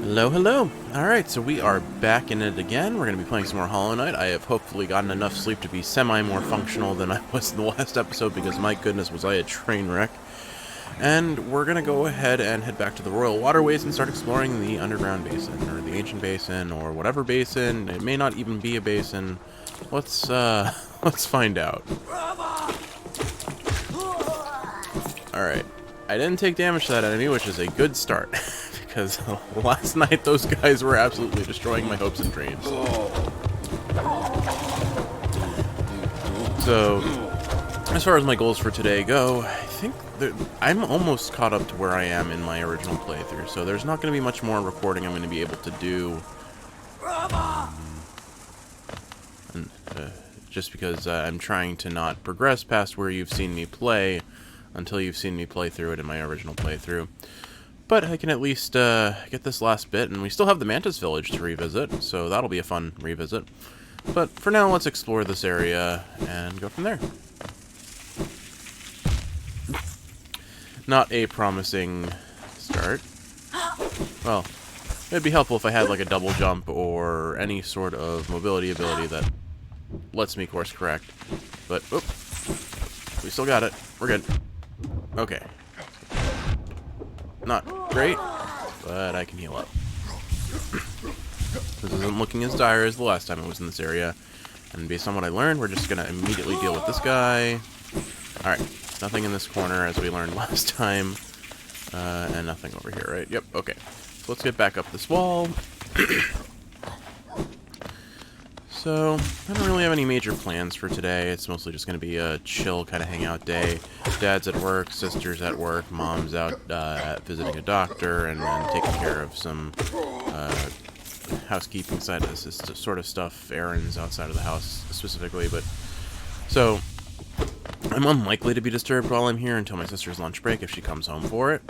Hello, hello. Alright, so we are back in it again. We're going to be playing some more Hollow Knight. I have hopefully gotten enough sleep to be semi-more functional than I was in the last episode because my goodness was I a train wreck. And we're going to go ahead and head back to the Royal Waterways and start exploring the underground basin, or the ancient basin, or whatever basin. It may not even be a basin. Let's let's find out. Alright. I didn't take damage to that enemy, which is a good start. Because last night those guys were absolutely destroying my hopes and dreams. So, as far as my goals for today go, I think I'm almost caught up to where I am in my original playthrough. So there's not going to be much more recording I'm going to be able to do. Just because I'm trying to not progress past where you've seen me play until you've seen me play through it in my original playthrough. But I can at least get this last bit, and we still have the Mantis Village to revisit, so that'll be a fun revisit. But for now, let's explore this area and go from there. Not a promising start. Well, it'd be helpful if I had like a double jump or any sort of mobility ability that lets me course correct. But, oop, we still got it. We're good. Okay. Not great, but I can heal up. This isn't looking as dire as the last time I was in this area. And based on what I learned, we're just going to immediately deal with this guy. Alright, nothing in this corner as we learned last time. And nothing over here, right? Yep, okay. So let's get back up this wall. So, I don't really have any major plans for today. It's mostly just going to be a chill kind of hangout day. Dad's at work, sister's at work, mom's out visiting a doctor, and then taking care of some housekeeping side of this sort of stuff, errands outside of the house specifically. But so, I'm unlikely to be disturbed while I'm here until my sister's lunch break if she comes home for it.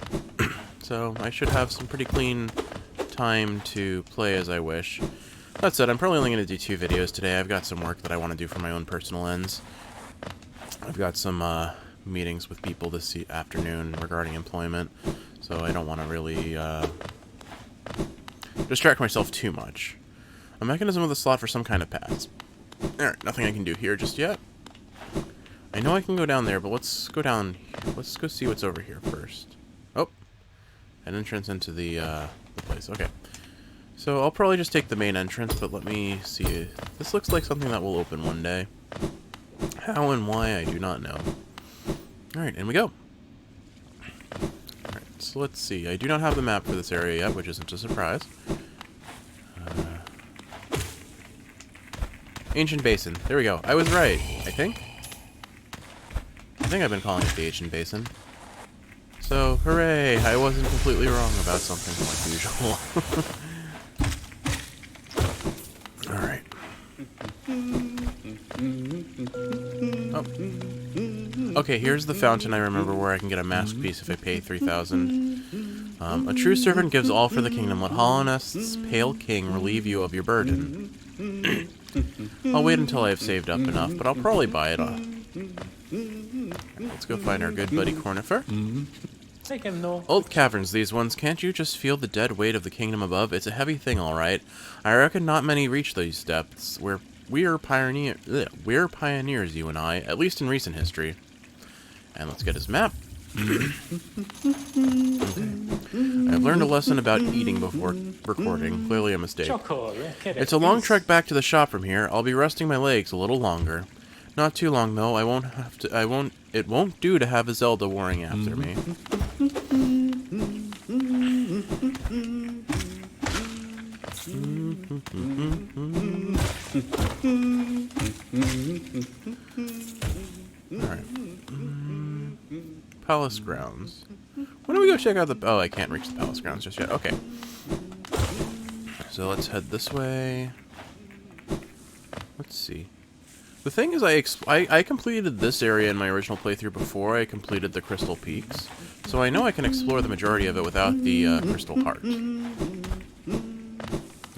So, I should have some pretty clean time to play as I wish. That said, I'm probably only going to do 2 videos today. I've got some work that I want to do for my own personal ends. I've got some meetings with people this afternoon regarding employment, so I don't want to really distract myself too much. A mechanism with a slot for some kind of pass. Alright, nothing I can do here just yet. I know I can go down there, but let's go down. Let's go see what's over here first. Oh, an entrance into the place. Okay. So I'll probably just take the main entrance, but let me see. This looks like something that will open one day. How and why, I do not know. Alright, in we go. Alright, so let's see. I do not have the map for this area yet, which isn't a surprise. Ancient Basin. There we go. I was right, I think. I think I've been calling it the Ancient Basin. So, hooray! I wasn't completely wrong about something like usual. Alright. Oh. Okay, here's the fountain I remember where I can get a mask piece if I pay 3,000. A true servant gives all for the kingdom. Let Hollownest's pale king relieve you of your burden. I'll wait until I have saved up enough, but I'll probably buy it off. Let's go find our good buddy Cornifer. Old caverns, these ones. Can't you just feel the dead weight of the kingdom above? It's a heavy thing, all right. I reckon not many reach these depths. We're pioneers, you and I, at least in recent history. And let's get his map. Okay. I've learned a lesson about eating before recording. Clearly a mistake. It's a long trek back to the shop from here. I'll be resting my legs a little longer. Not too long though. It won't do to have a Zelda worrying after me. Alright. Palace grounds. Why don't we go check out the... Oh, I can't reach the palace grounds just yet. Okay. So let's head this way. Let's see. The thing is, I completed this area in my original playthrough before I completed the Crystal Peaks, so I know I can explore the majority of it without the Crystal Heart. The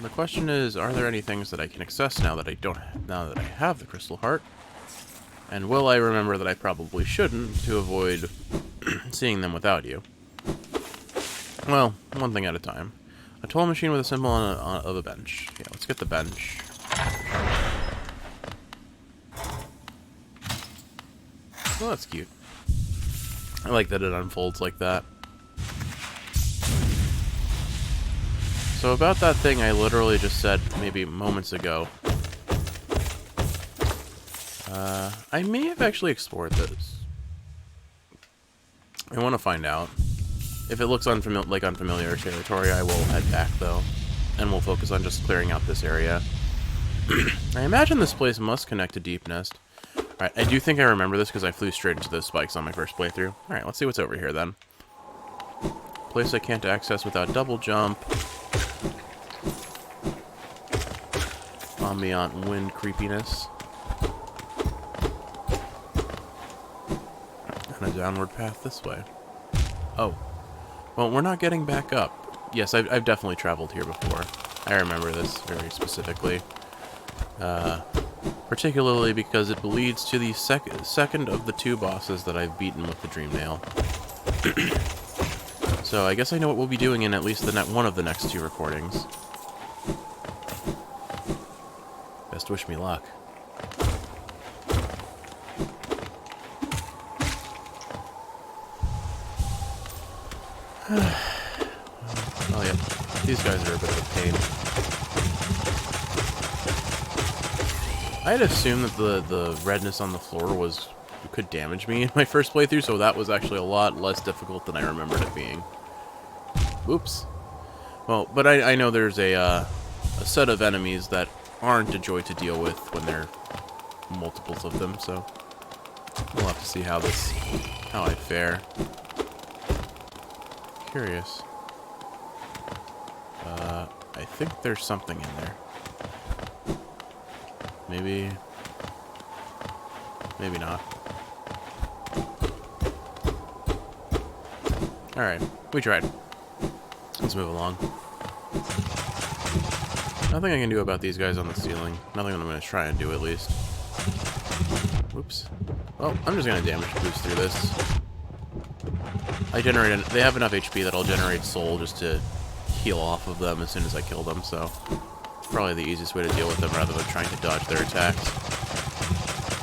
question is, are there any things that I can access now that I have the Crystal Heart? And will I remember that I probably shouldn't to avoid seeing them without you? Well, one thing at a time. A toll machine with a symbol of a bench. Yeah, let's get the bench. Well, that's cute. I like that it unfolds like that. So about that thing I literally just said maybe moments ago. I may have actually explored this. I want to find out. If it looks like unfamiliar territory, I will head back, though. And we'll focus on just clearing out this area. I imagine this place must connect to Deep Nest. Alright, I do think I remember this because I flew straight into those spikes on my first playthrough. Alright, let's see what's over here, then. Place I can't access without double jump. Ambient wind creepiness. And a downward path this way. Oh. Well, we're not getting back up. Yes, I've definitely traveled here before. I remember this very specifically. Particularly because it leads to the second of the two bosses that I've beaten with the Dream Nail. So I guess I know what we'll be doing in at least one of the next two recordings. Best wish me luck. Oh yeah, these guys are a bit of a pain. I had assumed that the redness on the floor could damage me in my first playthrough, so that was actually a lot less difficult than I remembered it being. Oops. Well, but I know there's a set of enemies that aren't a joy to deal with when there are multiples of them, so we'll have to see how I fare. Curious. I think there's something in there. Maybe not. Alright, we tried. Let's move along. Nothing I can do about these guys on the ceiling. Nothing that I'm going to try and do, at least. Whoops. Well, I'm just going to damage boost through this. They have enough HP that I'll generate soul just to heal off of them as soon as I kill them, so probably the easiest way to deal with them rather than trying to dodge their attacks.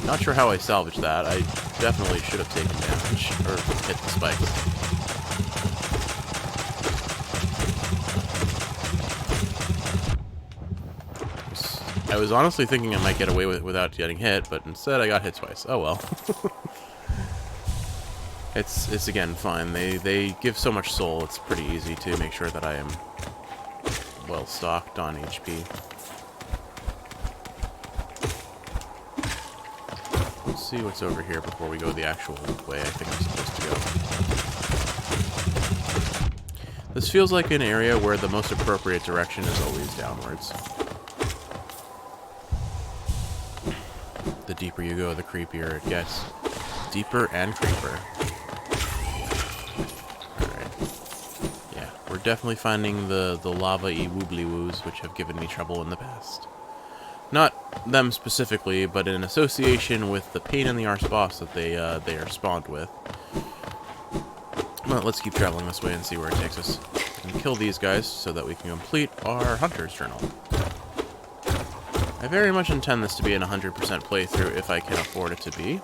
Not sure how I salvaged that. I definitely should have taken damage, or hit the spikes. I was honestly thinking I might get away with it without getting hit, but instead I got hit twice. Oh well. It's again fine. They give so much soul, it's pretty easy to make sure that I am well stocked on HP. Let's see what's over here before we go the actual way I think I'm supposed to go. This feels like an area where the most appropriate direction is always downwards. The deeper you go, the creepier it gets. Deeper and creeper. Alright. Yeah, we're definitely finding the lava-y woobly-woos, which have given me trouble in the past. Not them specifically, but in association with the pain in the arse boss that they are spawned with. Well, let's keep traveling this way and see where it takes us. And kill these guys so that we can complete our Hunter's Journal. I very much intend this to be an 100% playthrough if I can afford it to be.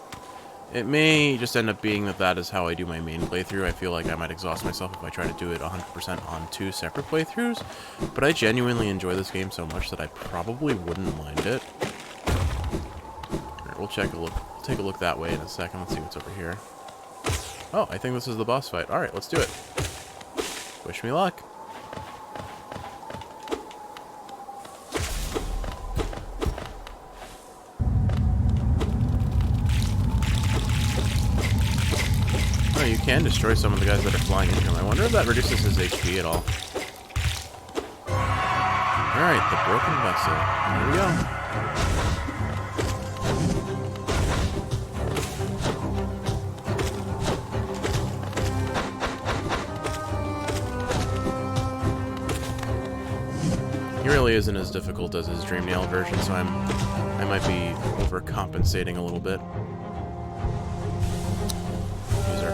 It may just end up being that is how I do my main playthrough. I feel like I might exhaust myself if I try to do it 100% on 2 separate playthroughs, but I genuinely enjoy this game so much that I probably wouldn't mind it. Alright, we'll take a look that way in a second. Let's see what's over here. Oh, I think this is the boss fight. Alright, let's do it. Wish me luck. You can destroy some of the guys that are flying into him. I wonder if that reduces his HP at all. Alright, the broken vessel. Here we go. He really isn't as difficult as his Dream Nail version, so I might be overcompensating a little bit.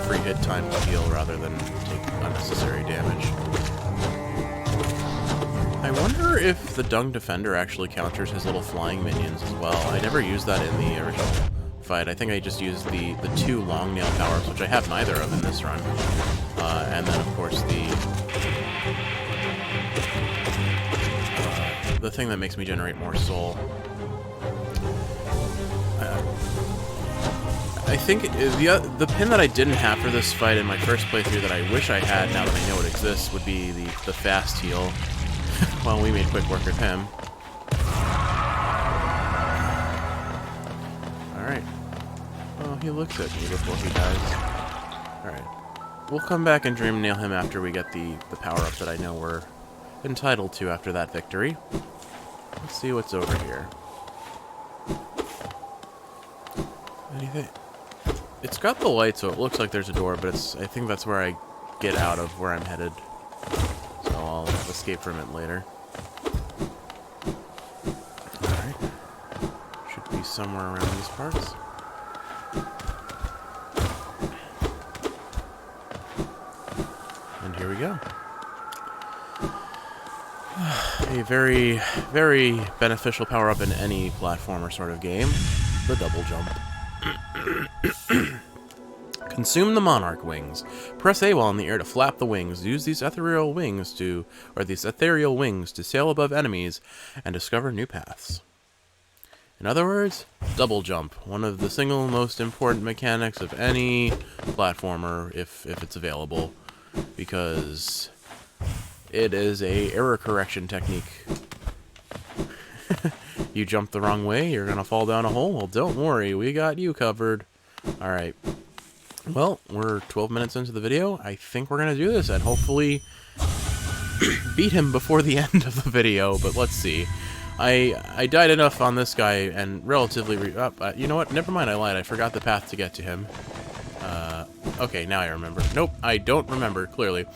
Free hit time to heal rather than take unnecessary damage. I wonder if the Dung Defender actually counters his little flying minions as well. I never used that in the original fight. I think I just used the 2 long nail powers, which I have neither of in this run. And then, of course, the thing that makes me generate more soul. I think the pin that I didn't have for this fight in my first playthrough that I wish I had now that I know it exists would be the fast heal. Well, we made quick work of him. Alright. Well, he looks at me before he dies. Alright. We'll come back and Dream Nail him after we get the power-up that I know we're entitled to after that victory. Let's see what's over here. Anything? It's got the light, so it looks like there's a door, but I think that's where I get out of where I'm headed. So I'll escape from it later. Alright. Should be somewhere around these parts. And here we go. A very, very beneficial power-up in any platformer sort of game. The double jump. Consume the Monarch Wings. Press A while in the air to flap the wings. Use these ethereal wings to sail above enemies and discover new paths. In other words, double jump. One of the single most important mechanics of any platformer, if it's available, because it is a error correction technique. You jump the wrong way, you're gonna fall down a hole? Well, don't worry, we got you covered. Alright. Well, we're 12 minutes into the video. I think we're gonna do this and hopefully beat him before the end of the video, but let's see. I died enough on this guy and relatively... you know what? Never mind, I lied. I forgot the path to get to him. Okay, now I remember. Nope, I don't remember, clearly.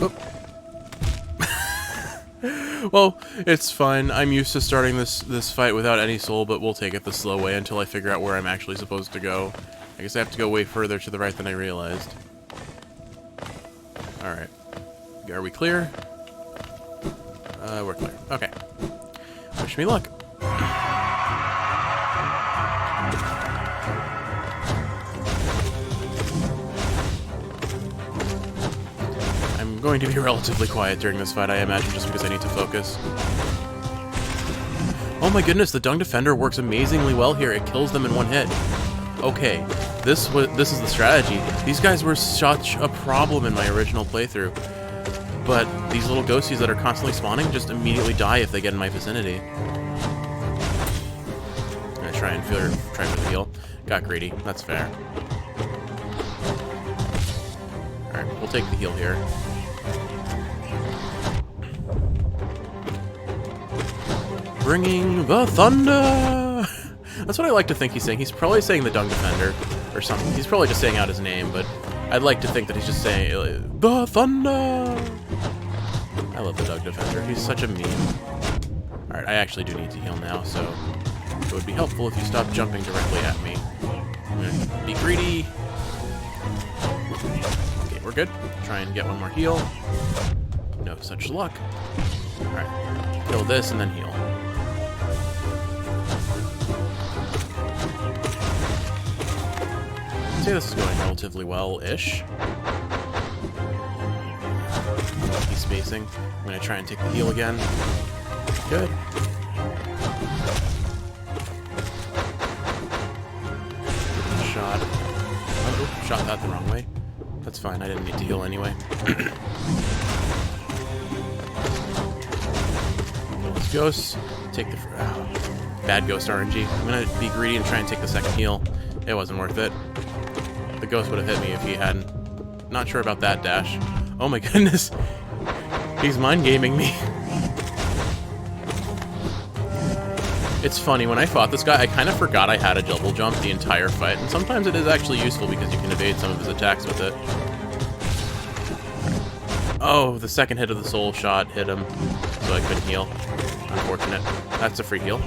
Oop. Well, it's fine. I'm used to starting this fight without any soul, but we'll take it the slow way until I figure out where I'm actually supposed to go. I guess I have to go way further to the right than I realized. Alright. Are we clear? We're clear. Okay. Wish me luck. I'm going to be relatively quiet during this fight, I imagine, just because I need to focus. Oh my goodness, the Dung Defender works amazingly well here. It kills them in one hit. Okay, this is the strategy. These guys were such a problem in my original playthrough. But these little ghosties that are constantly spawning just immediately die if they get in my vicinity. I'm gonna try for the heal. Got greedy. That's fair. Alright, we'll take the heal here. Bringing the thunder! That's what I like to think he's saying. He's probably saying the Dung Defender or something. He's probably just saying out his name, but I'd like to think that he's just saying the thunder! I love the Dung Defender. He's such a meme. Alright, I actually do need to heal now, so it would be helpful if you stopped jumping directly at me. I'm gonna be greedy. Okay, we're good. Try and get one more heal. No such luck. Alright, kill this and then heal. I'd say this is going relatively well-ish. Spacing. I'm gonna try and take the heal again. Good. Shot. Oh, shot that the wrong way. That's fine. I didn't need to heal anyway. Those ghosts. Take the bad ghost RNG. I'm gonna be greedy and try and take the second heal. It wasn't worth it. The ghost would have hit me if he hadn't. Not sure about that dash. Oh my goodness. He's mind-gaming me. It's funny, when I fought this guy, I kind of forgot I had a double jump the entire fight, and sometimes it is actually useful because you can evade some of his attacks with it. Oh, the second hit of the soul shot hit him, so I couldn't heal. Unfortunate. That's a free heal.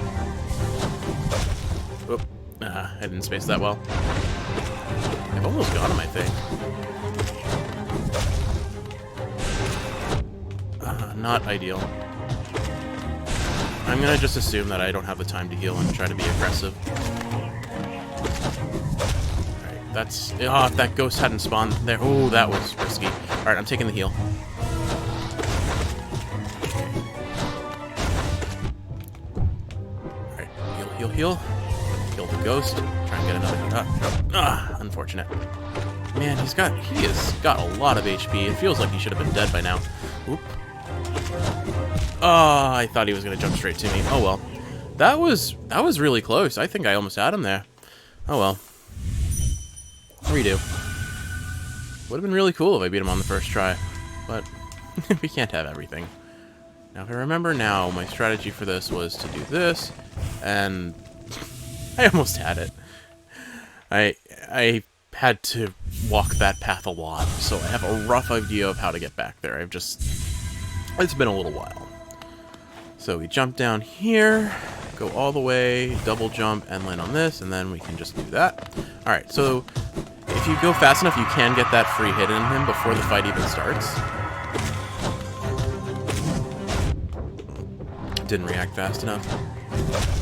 Oop. I didn't space that well. I've almost got him, I think. not ideal. I'm gonna just assume that I don't have the time to heal and try to be aggressive. Alright, that's... Oh, if that ghost hadn't spawned there... Oh, that was risky. Alright, I'm taking the heal. Alright, heal, heal, heal. Kill the ghost. Try and get another... unfortunate. Man, he has got a lot of HP. It feels like he should have been dead by now. Oop. Oh, I thought he was going to jump straight to me. Oh, well. That was really close. I think I almost had him there. Oh, well. Redo. Would have been really cool if I beat him on the first try. But we can't have everything. Now, if I remember now, my strategy for this was to do this. And I almost had it. I had to walk that path a lot. So I have a rough idea of how to get back there. It's been a little while. So we jump down here, go all the way, double jump, and land on this, and then we can just do that. Alright, so if you go fast enough, you can get that free hit in him before the fight even starts. Didn't react fast enough.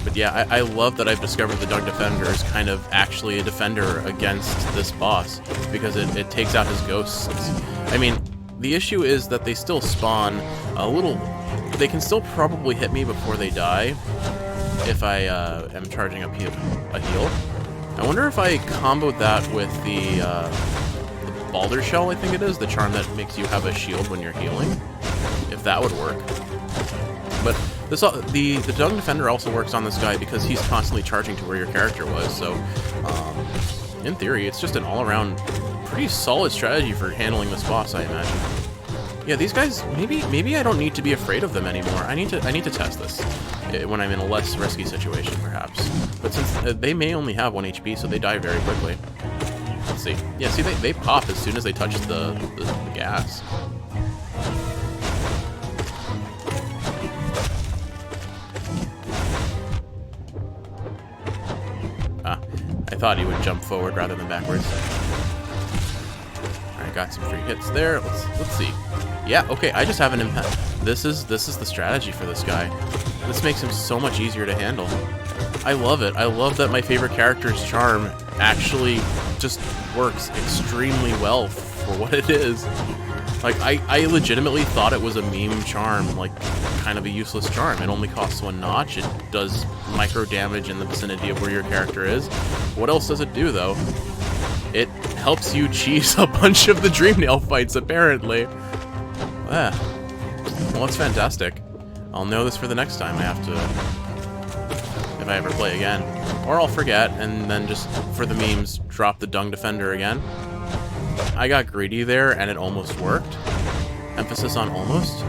But yeah, I love that I've discovered the Dung Defender is kind of actually a defender against this boss, because it takes out his ghosts. I mean, the issue is that they still spawn a little... They can still probably hit me before they die if I am charging up a heal. I wonder if I comboed that with the Balder Shell, I think it is, the charm that makes you have a shield when you're healing, if that would work. But this, the Dung Defender also works on this guy because he's constantly charging to where your character was, so in theory, it's just an all-around pretty solid strategy for handling this boss, I imagine. Yeah, these guys, maybe I don't need to be afraid of them anymore. I need to test this when I'm in a less risky situation, perhaps. But since they may only have 1 HP, so they die very quickly. Let's see. Yeah, see, they pop as soon as they touch the gas. I thought he would jump forward rather than backwards. Alright, got some free hits there. Let's see. Yeah, okay, I just have an impact. This is the strategy for this guy. This makes him so much easier to handle. I love it. I love that my favorite character's charm actually just works extremely well for what it is. Like, I legitimately thought it was a meme charm, like, kind of a useless charm. It only costs 1 notch. It does micro damage in the vicinity of where your character is. What else does it do, though? It helps you cheese a bunch of the Dreamnail fights, apparently. Yeah. Well, that's fantastic. I'll know this for the next time I have to... if I ever play again. Or I'll forget, and then just, for the memes, drop the Dung Defender again. I got greedy there, and it almost worked. Emphasis on almost.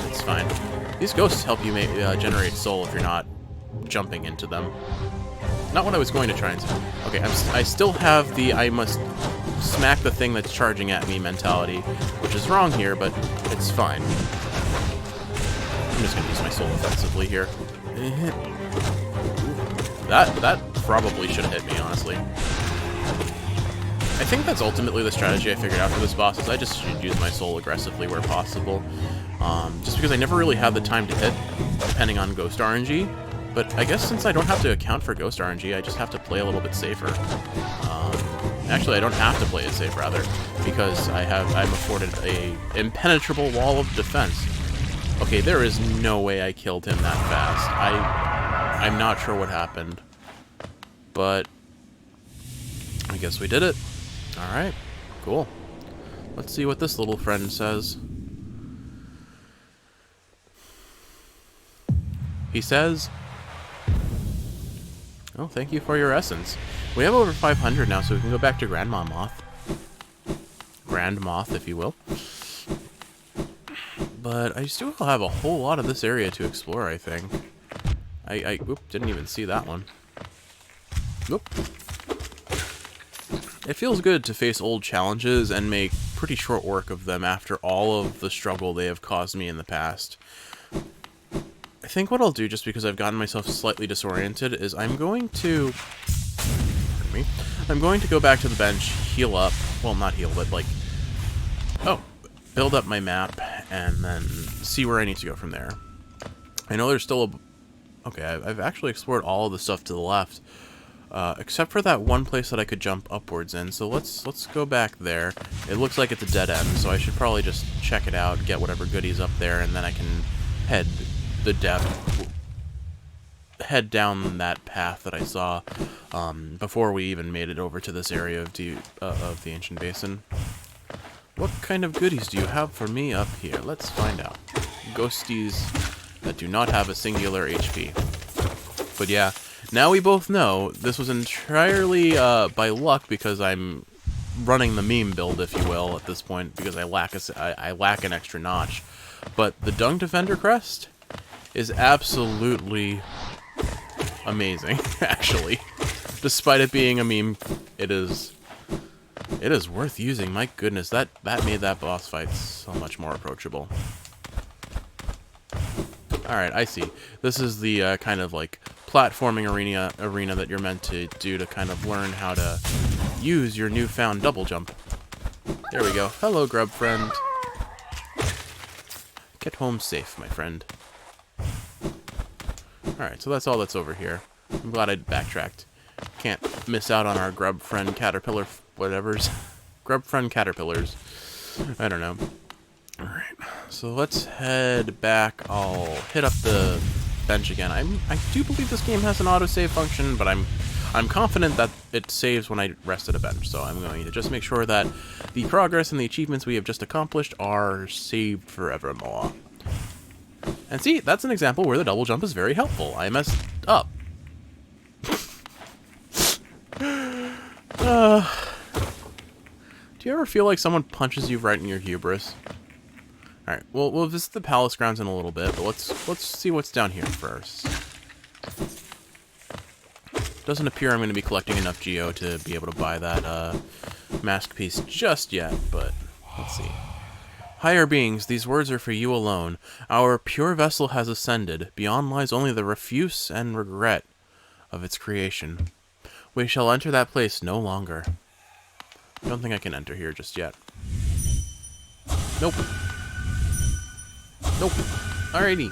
It's fine. These ghosts help you generate soul if you're not jumping into them. Not what I was going to try and say. Okay, I still have the I must smack the thing that's charging at me mentality, which is wrong here, but it's fine. I'm just going to use my soul offensively here. That probably should have hit me, honestly. I think that's ultimately the strategy I figured out for this boss, is I just should use my soul aggressively where possible. Just because I never really have the time to hit, depending on Ghost RNG. But I guess since I don't have to account for Ghost RNG, I just have to play a little bit safer. Actually, I don't have to play it safe, rather, because I'm afforded a impenetrable wall of defense. Okay, there is no way I killed him that fast. I'm not sure what happened, but I guess we did it. Alright, cool. Let's see what this little friend says. He says, oh, thank you for your essence. We have over 500 now, so we can go back to Grandma Moth. Grand Moth, if you will. But I still have a whole lot of this area to explore, I think. Oop, didn't even see that one. Oop. It feels good to face old challenges and make pretty short work of them after all of the struggle they have caused me in the past. I think what I'll do, just because I've gotten myself slightly disoriented, is I'm going to... pardon me. I'm going to go back to the bench, heal up. Well, not heal, but like... oh, build up my map, and then see where I need to go from there. I know there's still a... Okay, I've actually explored all of the stuff to the left, except for that one place that I could jump upwards in. So let's go back there. It looks like it's a dead end, so I should probably just check it out, get whatever goodies up there, and then I can head down that path that I saw before we even made it over to this area of the ancient basin. What kind of goodies do you have for me up here? Let's find out. Ghosties that do not have a singular HP. But yeah, now we both know this was entirely by luck, because I'm running the meme build, if you will, at this point, because I lack an extra notch. But the Dung Defender crest is absolutely amazing, actually. Despite it being a meme, it is worth using. My goodness, that made that boss fight so much more approachable. Alright, I see. This is the kind of like platforming arena that you're meant to do to kind of learn how to use your newfound double jump. There we go. Hello, grub friend. Get home safe, my friend. Alright, so that's all that's over here. I'm glad I backtracked. Can't miss out on our grub friend caterpillar whatevers. Grub friend caterpillars. I don't know. Alright, so let's head back. I'll hit up the bench again. I do believe this game has an autosave function, but I'm confident that it saves when I rest at a bench, so I'm going to just make sure that the progress and the achievements we have just accomplished are saved forevermore. And see, that's an example where the double jump is very helpful. I messed up. Do you ever feel like someone punches you right in your hubris? Alright, well, we'll visit the palace grounds in a little bit, but let's see what's down here first. Doesn't appear I'm going to be collecting enough geo to be able to buy that mask piece just yet, but let's see. Higher beings, these words are for you alone. Our pure vessel has ascended. Beyond lies only the refuse and regret of its creation. We shall enter that place no longer. I don't think I can enter here just yet. Nope. Nope. Alrighty.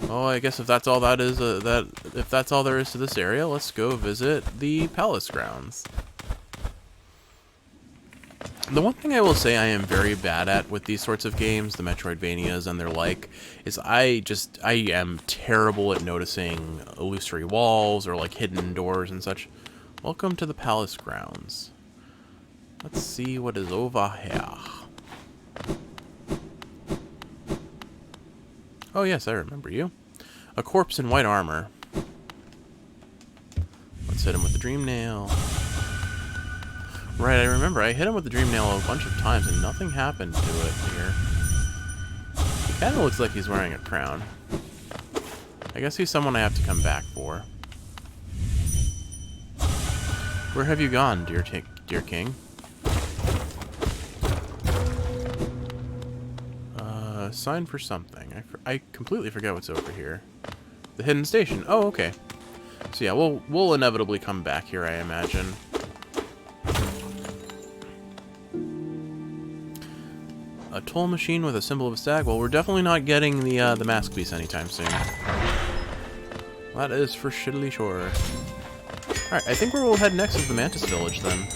Oh, I guess if that's all that is, if that's all there is to this area, let's go visit the palace grounds. The one thing I will say I am very bad at with these sorts of games, the Metroidvanias and their like, is I am terrible at noticing illusory walls or like hidden doors and such. Welcome to the palace grounds. Let's see what is over here. Oh yes, I remember you. A corpse in white armor. Let's hit him with the dream nail. Right, I remember. I hit him with the dream nail a bunch of times and nothing happened to it here. He kind of looks like he's wearing a crown. I guess he's someone I have to come back for. Where have you gone, dear king? Sign for something. I completely forget what's over here. The hidden station. Oh, okay. So yeah, we'll inevitably come back here, I imagine. A toll machine with a symbol of a stag. Well, we're definitely not getting the mask piece anytime soon. That is for shittily sure. Alright, I think where we'll head next is the Mantis Village, then.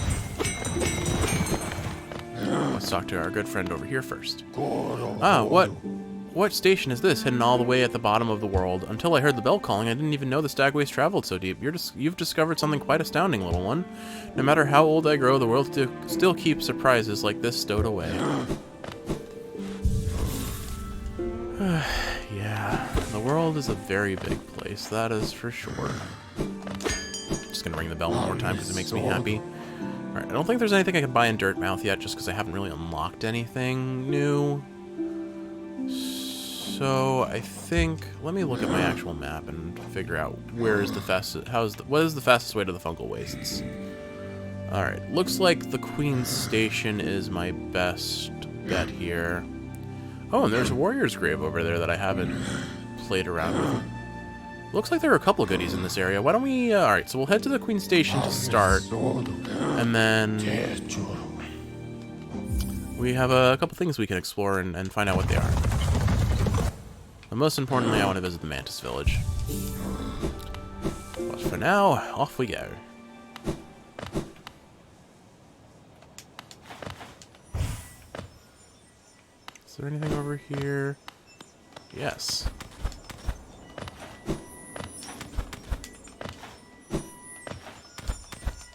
Let's talk to our good friend over here first. Ah, what station is this, hidden all the way at the bottom of the world? Until I heard the bell calling, I didn't even know the stagways traveled so deep. You've discovered something quite astounding, little one. No matter how old I grow, the world still keeps surprises like this stowed away. Yeah, the world is a very big place, that is for sure. Just gonna ring the bell one more time because it makes me happy. Alright, I don't think there's anything I can buy in Dirtmouth yet, just because I haven't really unlocked anything new. So I think, let me look at my actual map and figure out where is the fastest, what is the fastest way to the Fungal Wastes. Alright, looks like the Queen's Station is my best bet here. Oh, and there's a warrior's grave over there that I haven't played around with. Looks like there are a couple goodies in this area. Why don't we... Alright, so we'll head to the Queen's Station to start. And then... we have a couple things we can explore and find out what they are. But most importantly, I want to visit the Mantis Village. But for now, off we go. Is there anything over here? Yes.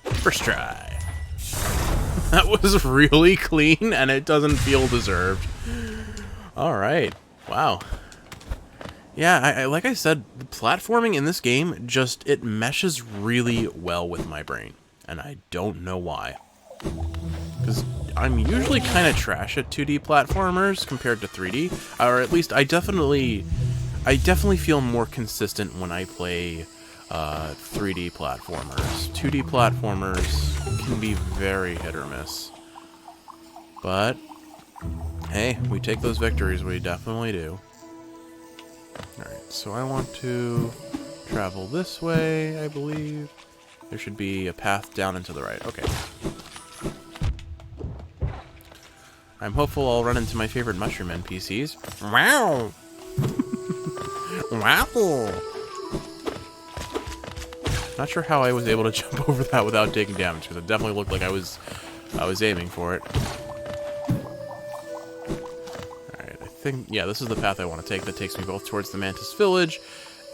First try. That was really clean, and it doesn't feel deserved. Alright. Wow. Yeah, I like I said, the platforming in this game just, it meshes really well with my brain. And I don't know why. Because I'm usually kind of trash at 2D platformers compared to 3D. Or at least I definitely feel more consistent when I play 3D platformers. 2D platformers can be very hit or miss. But, hey, we take those victories, we definitely do. Alright, so I want to travel this way, I believe. There should be a path down and to the right. Okay. I'm hopeful I'll run into my favorite mushroom NPCs. Wow! Wow! Not sure how I was able to jump over that without taking damage, because it definitely looked like I was aiming for it. Alright, I think, yeah, this is the path I want to take that takes me both towards the Mantis Village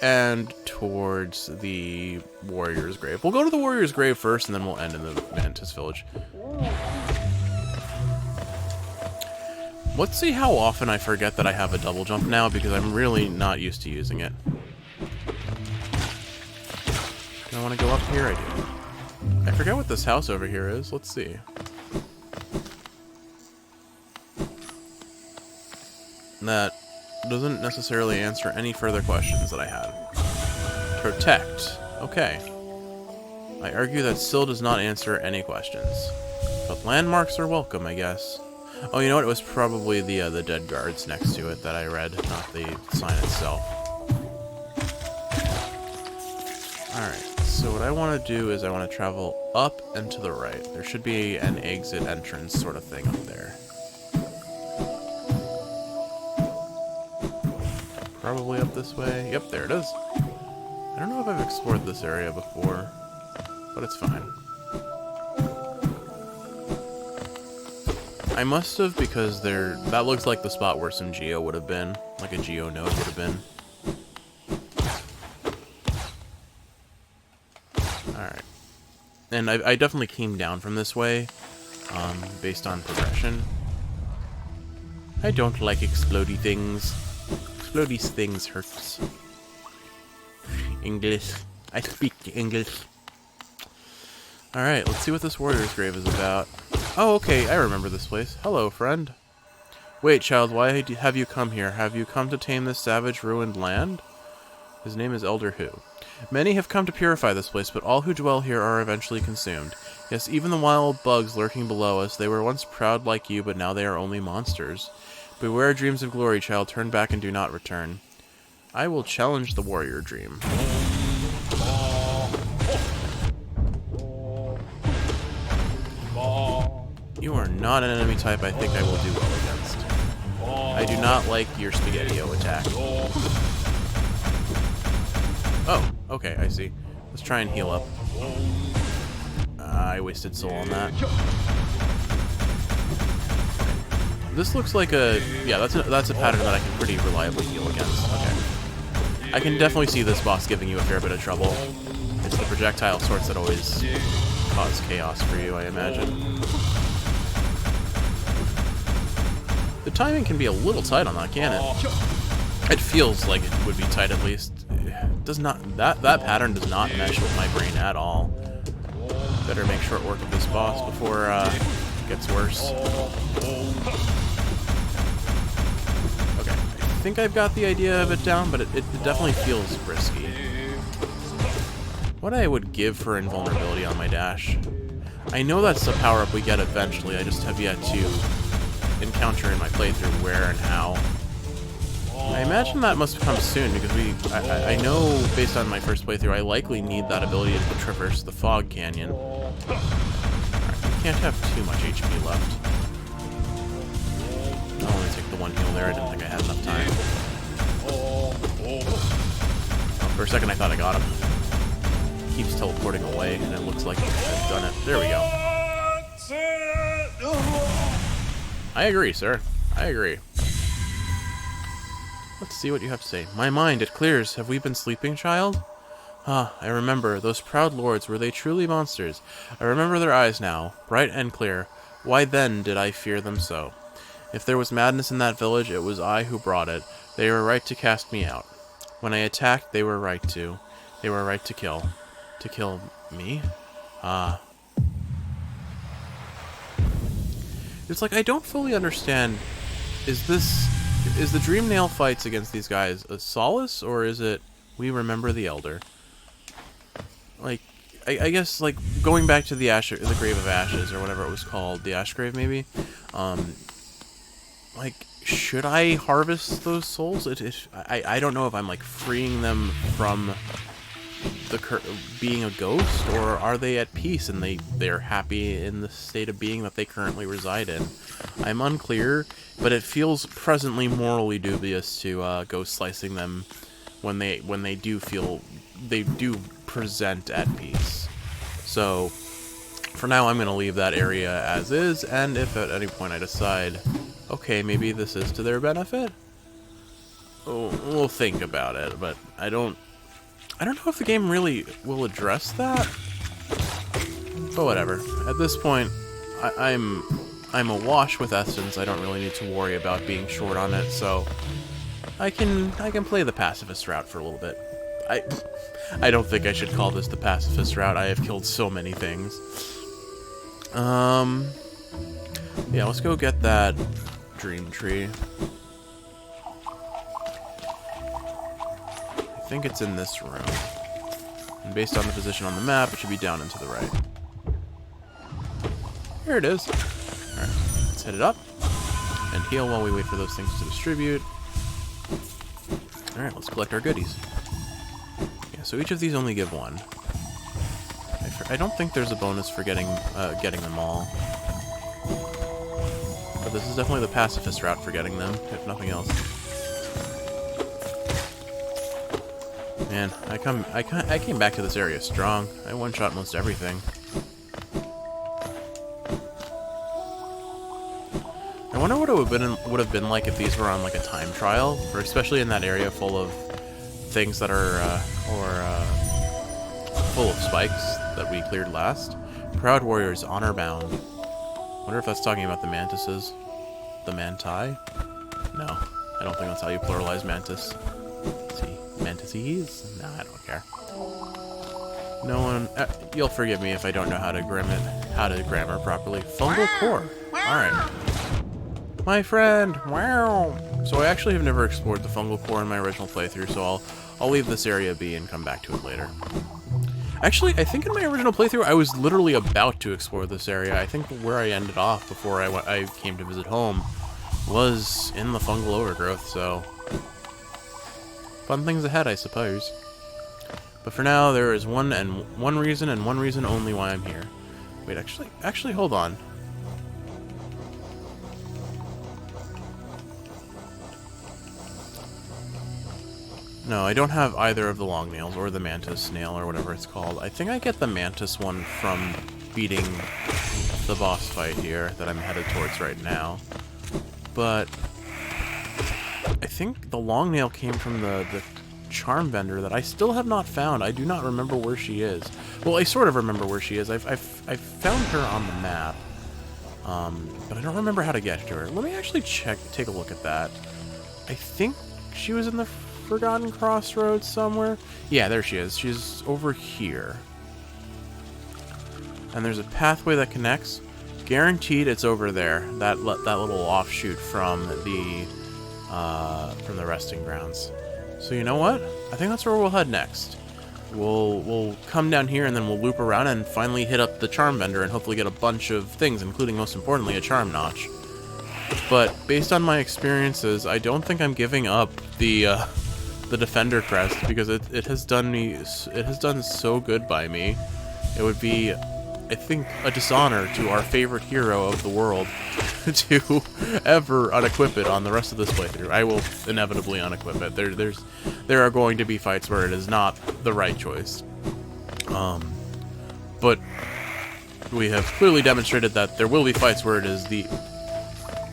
and towards the Warrior's Grave. We'll go to the Warrior's Grave first, and then we'll end in the Mantis Village. Let's see how often I forget that I have a double jump now, because I'm really not used to using it. Do I want to go up here? I do. I forget what this house over here is. Let's see. That doesn't necessarily answer any further questions that I had. Protect. Okay. I argue that still does not answer any questions. But landmarks are welcome, I guess. Oh, you know what? It was probably the dead guards next to it that I read, not the sign itself. Alright, so what I want to do is I want to travel up and to the right. There should be an exit entrance sort of thing up there. Probably up this way. Yep, there it is. I don't know if I've explored this area before, but it's fine. I must have, because that looks like the spot where some geo would have been, like a geo node would have been. Alright. And I definitely came down from this way, based on progression. I don't like explodey things. Explodey things hurts. English. I speak English. Alright, let's see what this warrior's grave is about. Oh, okay, I remember this place. Hello, friend. Wait, child, why have you come here? Have you come to tame this savage, ruined land? His name is Elder Who. Many have come to purify this place, but all who dwell here are eventually consumed. Yes, even the wild bugs lurking below us, they were once proud like you, but now they are only monsters. Beware dreams of glory, child. Turn back and do not return. I will challenge the warrior dream. You are not an enemy type I think I will do well against. I do not like your Spaghetti-O attack. Oh, okay, I see. Let's try and heal up. I wasted soul on that. This looks like a... yeah, that's a pattern that I can pretty reliably heal against. Okay. I can definitely see this boss giving you a fair bit of trouble. It's the projectile sorts that always cause chaos for you, I imagine. The timing can be a little tight on that, can't it? It feels like it would be tight at least. It does not... that pattern does not mesh with my brain at all. Better make short work of this boss before it gets worse. Okay, I think I've got the idea of it down, but it definitely feels risky. What I would give for invulnerability on my dash. I know that's a power-up we get eventually, I just have yet to encounter in my playthrough where and how. I imagine that must come soon, because I know, based on my first playthrough, I likely need that ability to traverse the fog canyon. Alright, we can't have too much HP left. there. I didn't think I had enough time. Oh, for a second I thought I got him. Keeps teleporting away, and it looks like I've done it. There we go. I agree, sir. I agree. Let's see what you have to say. My mind, it clears. Have we been sleeping, child? Ah, I remember. Those proud lords, were they truly monsters? I remember their eyes now, bright and clear. Why then did I fear them so? If there was madness in that village, it was I who brought it. They were right to cast me out. When I attacked, they were right to. They were right to kill. To kill me? Ah. It's like, I don't fully understand. Is the Dream Nail fights against these guys a solace, or is it we remember the Elder? Like, I guess, like, going back to the Grave of Ashes, or whatever it was called, the Ash Grave, maybe, like, should I harvest those souls? I don't know if I'm, like, freeing them from being a ghost, or are they at peace and they're happy in the state of being that they currently reside in? I'm unclear, but it feels presently morally dubious to go slicing them when they do present at peace. So for now I'm going to leave that area as is, and if at any point I decide, okay, maybe this is to their benefit, we'll think about it. But I don't know if the game really will address that. But whatever. At this point, I'm awash with essence. I don't really need to worry about being short on it, so I can play the pacifist route for a little bit. I don't think I should call this the pacifist route. I have killed so many things. Yeah, let's go get that dream tree. I think it's in this room. And based on the position on the map, it should be down and to the right. Here it is. Alright, let's hit it up. And heal while we wait for those things to distribute. Alright, let's collect our goodies. Yeah, so each of these only give one. I don't think there's a bonus for getting them all. But this is definitely the pacifist route for getting them, if nothing else. Man, I came back to this area strong. I one-shot most everything. I wonder what it would have been like if these were on like a time trial, or especially in that area full of things that are full of spikes that we cleared last. Proud warriors, honor bound. Wonder if that's talking about the mantises, the manti. No, I don't think that's how you pluralize mantis. Let's see. Mantises? No, I don't care. No one... you'll forgive me if I don't know how to grammar properly. Fungal core. Alright. My friend! Wow! So I actually have never explored the fungal core in my original playthrough, so I'll leave this area be and come back to it later. Actually, I think in my original playthrough, I was literally about to explore this area. I think where I ended off before I came to visit home was in the fungal overgrowth, so... fun things ahead, I suppose. But for now, there is one reason and one reason only why I'm here. Wait, actually, hold on. No, I don't have either of the long nails or the mantis nail or whatever it's called. I think I get the mantis one from beating the boss fight here that I'm headed towards right now. But I think the long nail came from the charm vendor that I still have not found. I do not remember where she is. Well, I sort of remember where she is. I've found her on the map, but I don't remember how to get to her. Let me actually take a look at that. I think she was in the Forgotten Crossroads somewhere. Yeah, there she is. She's over here. And there's a pathway that connects. Guaranteed it's over there. That little offshoot from the resting grounds. So you know what? I think that's where we'll head next. We'll come down here and then we'll loop around and finally hit up the charm vendor and hopefully get a bunch of things, including most importantly a charm notch. But based on my experiences, I don't think I'm giving up the defender crest because it has done so good by me. It would be I think, a dishonor to our favorite hero of the world to ever unequip it on the rest of this playthrough. I will inevitably unequip it. There are going to be fights where it is not the right choice. But we have clearly demonstrated that there will be fights where it is the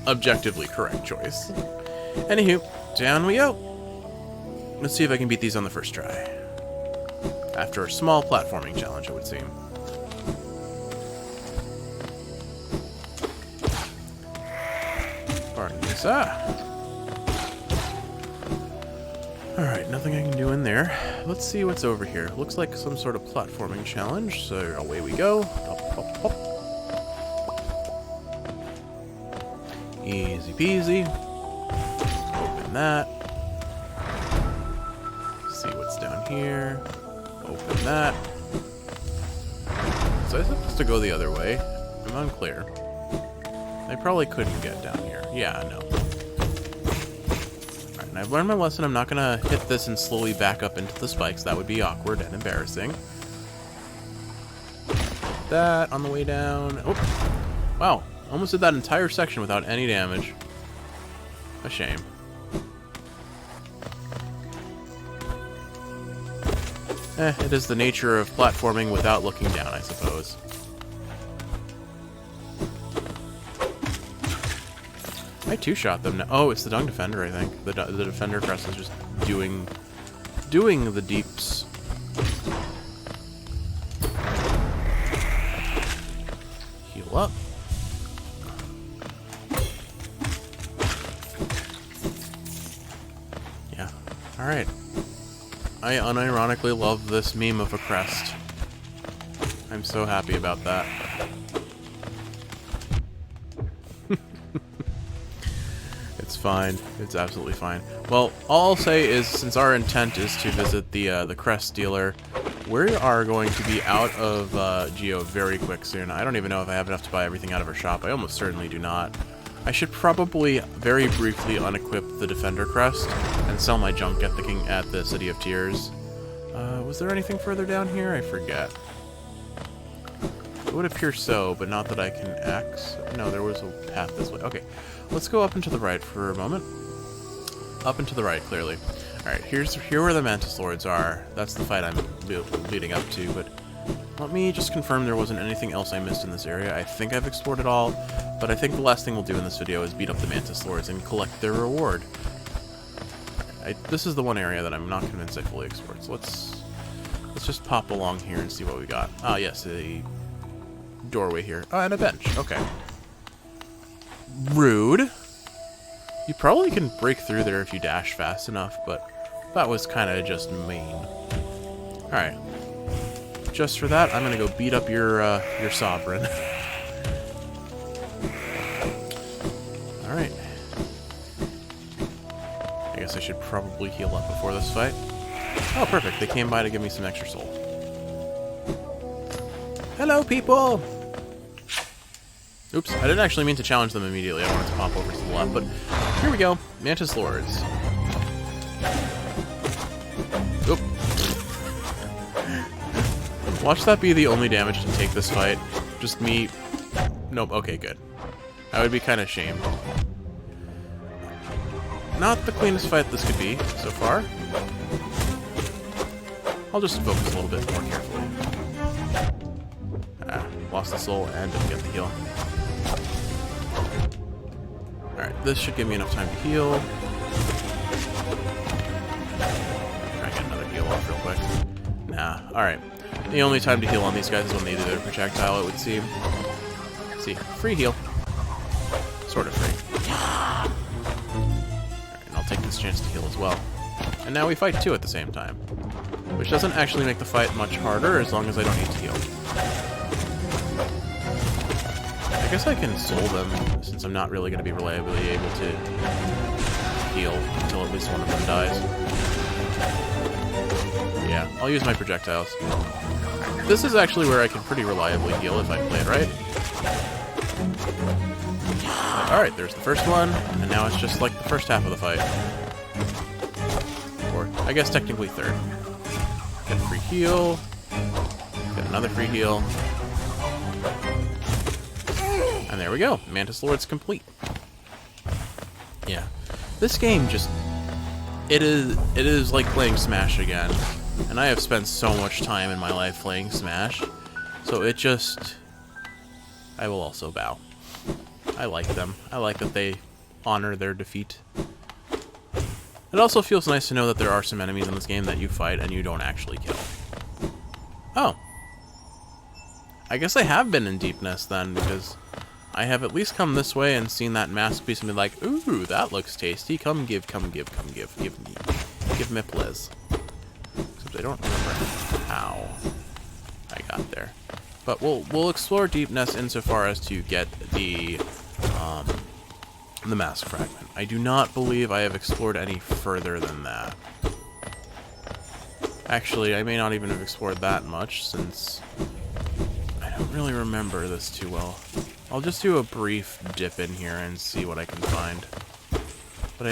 objectively correct choice. Anywho, down we go. Let's see if I can beat these on the first try. After a small platforming challenge, it would seem. Pardon me, sir. Alright, nothing I can do in there. Let's see what's over here. Looks like some sort of platforming challenge, so away we go. Up, up, up. Easy peasy. Open that. See what's down here. Open that. So I'm supposed to go the other way. I'm unclear. I probably couldn't get down here. Yeah, no. Alright, and I've learned my lesson. I'm not gonna hit this and slowly back up into the spikes. That would be awkward and embarrassing. That on the way down. Oh, wow. Almost did that entire section without any damage. A shame. It is the nature of platforming without looking down, I suppose. I two-shot them now. Oh, it's the Dung Defender, I think. The Defender crest is just doing the deeps. Heal up. Yeah. Alright. I unironically love this meme of a crest. I'm so happy about that. It's fine. It's absolutely fine. Well, all I'll say is, since our intent is to visit the crest dealer, we are going to be out of Geo very quick soon. I don't even know if I have enough to buy everything out of her shop. I almost certainly do not. I should probably very briefly unequip the Defender crest and sell my junk at the City of Tears. Was there anything further down here? I forget. It would appear so, but not that I can X. No, there was a path this way. Okay, let's go up and to the right for a moment. Up and to the right, clearly. Alright, here where the Mantis Lords are. That's the fight I'm leading up to, but let me just confirm there wasn't anything else I missed in this area. I think I've explored it all, but I think the last thing we'll do in this video is beat up the Mantis Lords and collect their reward. This is the one area that I'm not convinced I fully explored, so let's just pop along here and see what we got. Ah, yes, a doorway here. Oh, and a bench. Okay. Rude. You probably can break through there if you dash fast enough, but that was kind of just mean. Alright. Just for that, I'm gonna go beat up your sovereign. Alright. I guess I should probably heal up before this fight. Oh, perfect. They came by to give me some extra soul. Hello, people! Oops, I didn't actually mean to challenge them immediately. I wanted to pop over to the left, but here we go. Mantis Lords. Oop. Watch that be the only damage to take this fight. Just me. Nope, okay, good. I would be kind of shamed. Not the cleanest fight this could be so far. I'll just focus a little bit more carefully. Lost the soul and didn't get the heal. Alright, this should give me enough time to heal. Try to get another heal off real quick. Nah, alright. The only time to heal on these guys is when they do their projectile, it would seem. Let's see, free heal. Sort of free. Alright, and I'll take this chance to heal as well. And now we fight two at the same time. Which doesn't actually make the fight much harder as long as I don't need to heal. I guess I can soul them, since I'm not really going to be reliably able to heal until at least one of them dies. Yeah, I'll use my projectiles. This is actually where I can pretty reliably heal if I play it right. Alright, there's the first one, and now it's just like the first half of the fight. Or, I guess technically third. Get a free heal. Get another free heal. there we go. Mantis Lord's complete. Yeah. This game just... It is like playing Smash again. And I have spent so much time in my life playing Smash. So it just... I will also bow. I like them. I like that they honor their defeat. It also feels nice to know that there are some enemies in this game that you fight and you don't actually kill. Oh. I guess I have been in Deepness then, because I have at least come this way and seen that masterpiece and been like, ooh, that looks tasty. Come give me. Give me please. Except I don't remember how I got there. But we'll explore Deepness insofar as to get the mask fragment. I do not believe I have explored any further than that. Actually, I may not even have explored that much, since I don't really remember this too well. I'll just do a brief dip in here and see what I can find. But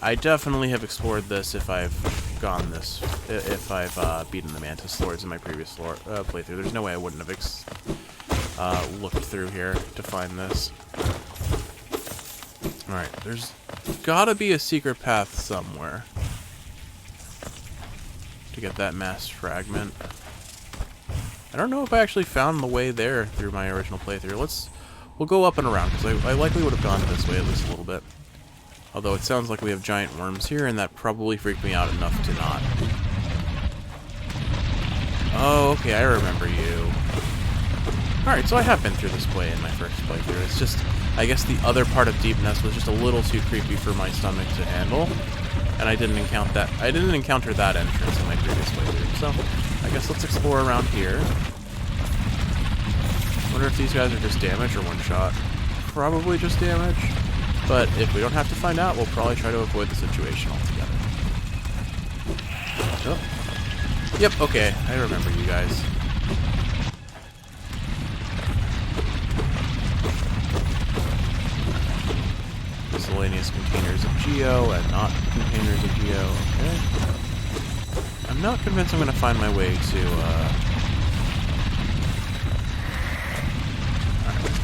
I definitely have explored this if I've gone this, if I've beaten the Mantis Lords in my previous playthrough. There's no way I wouldn't have looked through here to find this. Alright, there's gotta be a secret path somewhere to get that mass fragment. I don't know if I actually found the way there through my original playthrough. We'll go up and around, because I likely would have gone this way at least a little bit. Although it sounds like we have giant worms here, and that probably freaked me out enough to not. Oh, okay, I remember you. Alright, so I have been through this way in my first playthrough. It's just, I guess the other part of Deepness was just a little too creepy for my stomach to handle. And I didn't encounter that entrance in my previous playthrough. So, I guess let's explore around here. Wonder if these guys are just damage or one shot. Probably just damage. But if we don't have to find out, we'll probably try to avoid the situation altogether. Oh. Yep, okay. I remember you guys. Miscellaneous containers of Geo and not containers of Geo. Okay. I'm not convinced I'm going to find my way to,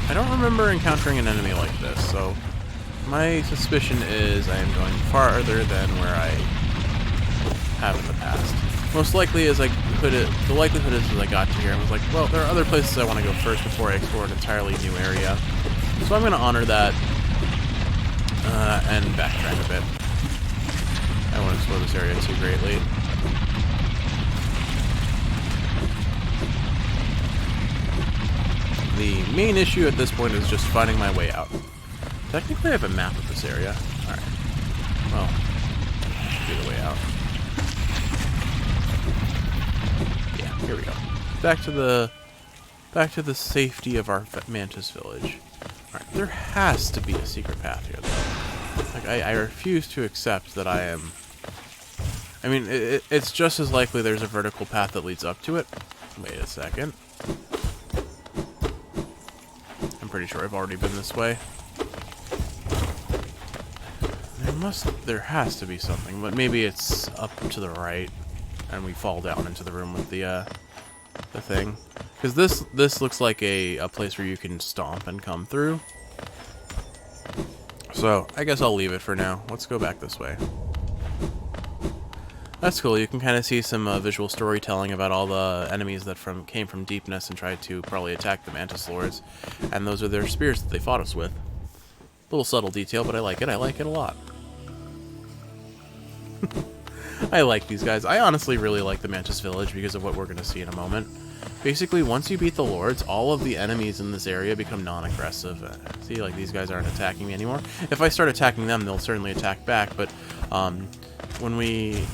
I don't remember encountering an enemy like this, so my suspicion is I am going farther than where I have in the past. Most likely, the likelihood is I got to here and was like, well, there are other places I want to go first before I explore an entirely new area. So I'm going to honor that and backtrack a bit. I won't explore this area too greatly. The main issue at this point is just finding my way out. Technically, I have a map of this area. Alright. Well, that should be the way out. Yeah, here we go. Back to the safety of our Mantis village. Alright, there has to be a secret path here, though. Like, I refuse to accept that I am... I mean, it's just as likely there's a vertical path that leads up to it. Wait a second. I'm pretty sure I've already been this way. There has to be something, but maybe it's up to the right, and we fall down into the room with the thing. Because this looks like a place where you can stomp and come through. So, I guess I'll leave it for now. Let's go back this way. That's cool. You can kind of see some visual storytelling about all the enemies that came from Deepness and tried to probably attack the Mantis Lords. And those are their spears that they fought us with. Little subtle detail, but I like it. I like it a lot. I like these guys. I honestly really like the Mantis Village because of what we're going to see in a moment. Basically, once you beat the Lords, all of the enemies in this area become non-aggressive. See, like, these guys aren't attacking me anymore. If I start attacking them, they'll certainly attack back, but when we...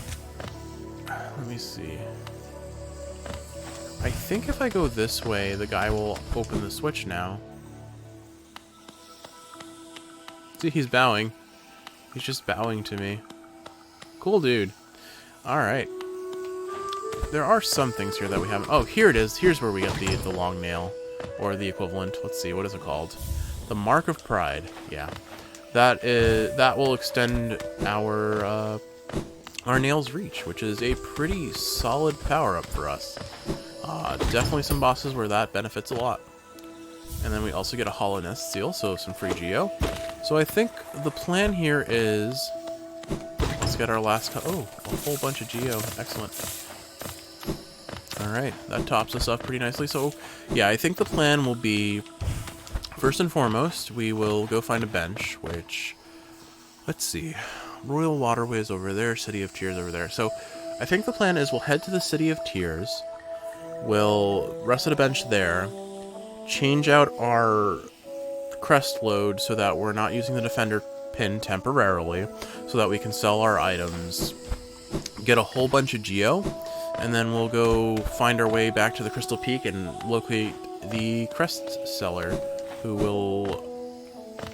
Let me see. I think if I go this way, the guy will open the switch now. See, he's bowing. He's just bowing to me. Cool dude. Alright. There are some things here that we haven't... Oh, here it is. Here's where we get the long nail. Or the equivalent. Let's see, what is it called? The Mark of Pride. Yeah. That will extend our nail's reach, which is a pretty solid power-up for us. Definitely some bosses where that benefits a lot. And then we also get a Hollow Nest seal, so some free geo. So I think the plan here is... Let's get our last... Oh, a whole bunch of geo. Excellent. Alright, that tops us up pretty nicely. So, yeah, I think the plan will be... First and foremost, we will go find a bench, which... Let's see. Royal Waterways over there, City of Tears over there. So, I think the plan is we'll head to the City of Tears. We'll rest at a bench there. Change out our crest load so that we're not using the defender pin temporarily, so that we can sell our items, get a whole bunch of geo, and then we'll go find our way back to the Crystal Peak and locate the crest seller, who will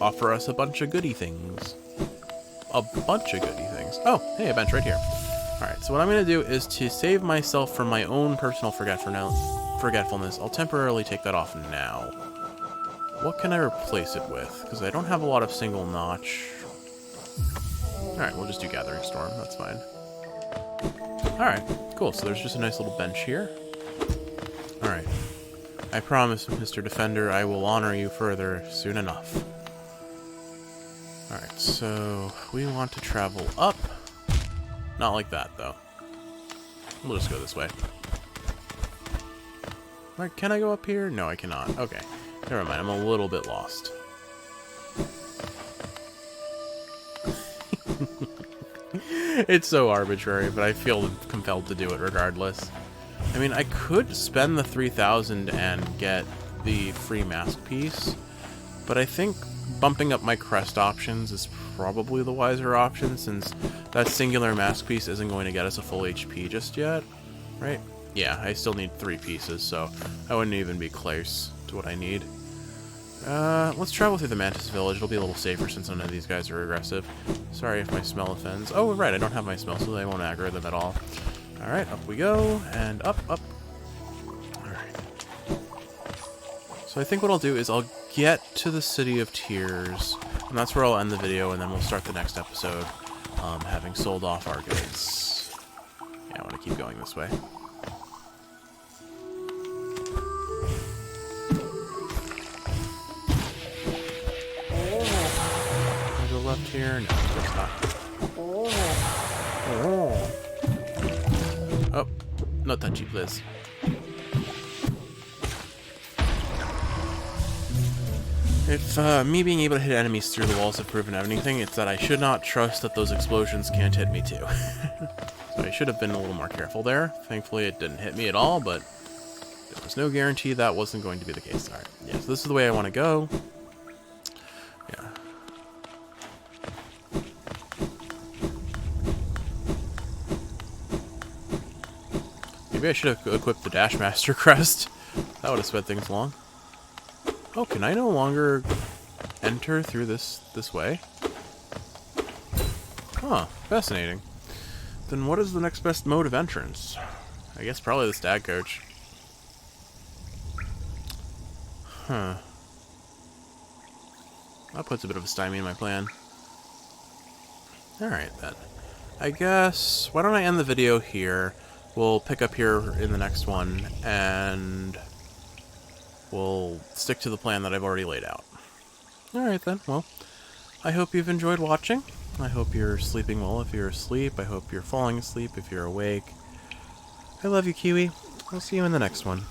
offer us a bunch of goodie things. A bunch of goodie things. Oh, hey, a bench right here. Alright, so what I'm going to do is to save myself from my own personal forgetfulness, I'll temporarily take that off now. What can I replace it with? Because I don't have a lot of single notch. Alright, we'll just do Gathering Storm. That's fine. Alright, cool. So there's just a nice little bench here. Alright. I promise, Mr. Defender, I will honor you further soon enough. Alright, so we want to travel up. Not like that, though. We'll just go this way. Like, can I go up here? No, I cannot. Okay. Never mind, I'm a little bit lost. It's so arbitrary, but I feel compelled to do it regardless. I mean, I could spend the 3,000 and get the free mask piece, but I think bumping up my crest options is probably the wiser option, since that singular mask piece isn't going to get us a full HP just yet, right? Yeah, I still need 3 pieces, so I wouldn't even be close to what I need. Let's travel through the Mantis Village. It'll be a little safer since none of these guys are aggressive. Sorry if my smell offends. Oh, right, I don't have my smell, so they won't aggro them at all. Alright, up we go, and up. Alright. So I think what I'll do is I'll get to the City of Tears, and that's where I'll end the video, and then we'll start the next episode, having sold off our goods. Yeah, I want to keep going this way. Can I go left here? No, of course not. Oh, no touchy, please. If me being able to hit enemies through the walls have proven anything, it's that I should not trust that those explosions can't hit me too. So I should have been a little more careful there. Thankfully it didn't hit me at all, but there was no guarantee that wasn't going to be the case. Alright, yeah, so this is the way I want to go. Yeah. Maybe I should have equipped the Dash Master crest. That would have sped things along. Oh, can I no longer enter through this way? Huh, fascinating. Then what is the next best mode of entrance? I guess probably the Stag Coach. Huh. That puts a bit of a stymie in my plan. Alright then. I guess, why don't I end the video here? We'll pick up here in the next one, and we'll stick to the plan that I've already laid out. Alright then, well, I hope you've enjoyed watching. I hope you're sleeping well if you're asleep. I hope you're falling asleep if you're awake. I love you, Kiwi. I'll see you in the next one.